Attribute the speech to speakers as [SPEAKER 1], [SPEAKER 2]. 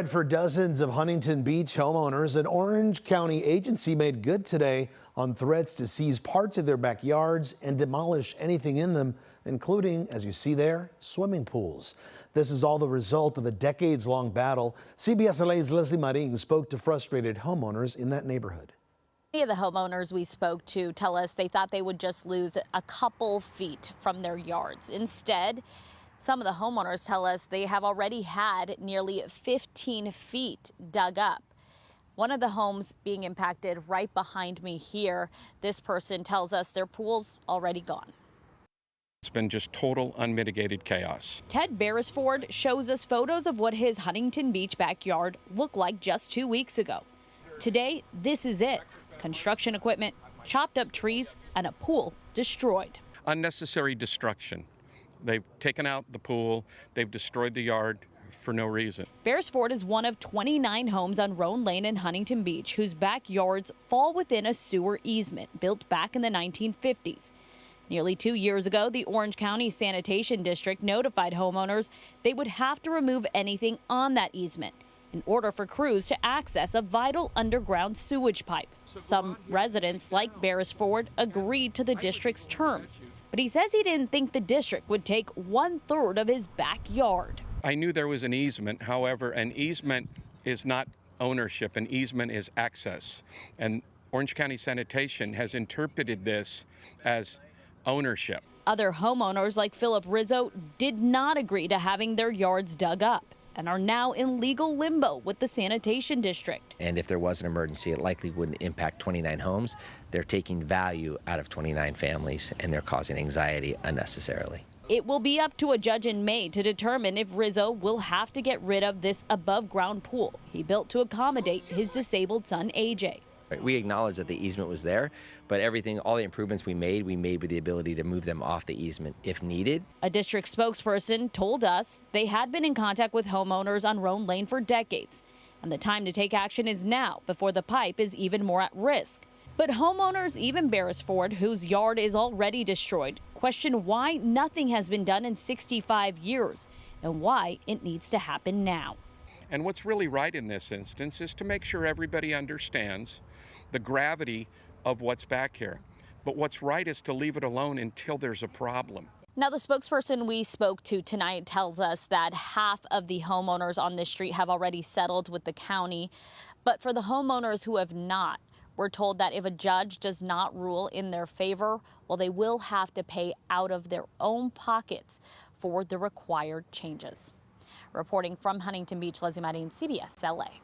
[SPEAKER 1] For dozens of Huntington Beach homeowners, an Orange County agency made good today on threats to seize parts of their backyards and demolish anything in them, including, as you see there, swimming pools. This is all the result of a decades-long battle. CBS LA's Lesley Marin spoke to frustrated homeowners in that neighborhood.
[SPEAKER 2] Many of the homeowners we spoke to tell us they thought they would just lose a couple feet from their yards. Instead, some of the homeowners tell us they have already had nearly 15 feet dug up. One of the homes being impacted right behind me here, this person tells us their pool's already gone.
[SPEAKER 3] It's been just total unmitigated chaos.
[SPEAKER 2] Ted Beresford shows us photos of what his Huntington Beach backyard looked like just 2 weeks ago. Today, this is it. Construction equipment, chopped up trees, and a pool destroyed.
[SPEAKER 3] Unnecessary destruction. They've taken out the pool, they've destroyed the yard for no reason.
[SPEAKER 2] Beresford is one of 29 homes on Roan Lane in Huntington Beach whose backyards fall within a sewer easement built back in the 1950s. Nearly 2 years ago, the Orange County Sanitation District notified homeowners they would have to remove anything on that easement in order for crews to access a vital underground sewage pipe. Some residents, like Beresford, agreed to the district's terms, but he says he didn't think the district would take 1/3 of his backyard.
[SPEAKER 3] I knew there was an easement. However, an easement is not ownership. An easement is access. And Orange County Sanitation has interpreted this as ownership.
[SPEAKER 2] Other homeowners, like Philip Rizzo, did not agree to having their yards dug up and are now in legal limbo with the sanitation district.
[SPEAKER 4] And if there was an emergency, it likely wouldn't impact 29 homes. They're taking value out of 29 families, and they're causing anxiety unnecessarily.
[SPEAKER 2] It will be up to a judge in May to determine if Rizzo will have to get rid of this above-ground pool he built to accommodate his disabled son, AJ.
[SPEAKER 4] We acknowledge that the easement was there, but all the improvements we made with the ability to move them off the easement if needed.
[SPEAKER 2] A district spokesperson told us they had been in contact with homeowners on Roan Lane for decades, and the time to take action is now before the pipe is even more at risk. But homeowners, even Beresford, whose yard is already destroyed, question why nothing has been done in 65 years and why it needs to happen now.
[SPEAKER 3] And what's really right in this instance is to make sure everybody understands the gravity of what's back here. But what's right is to leave it alone until there's a problem.
[SPEAKER 2] Now, the spokesperson we spoke to tonight tells us that half of the homeowners on this street have already settled with the county. But for the homeowners who have not, we're told that if a judge does not rule in their favor, well, they will have to pay out of their own pockets for the required changes. Reporting from Huntington Beach, Lesley Marin, CBS LA.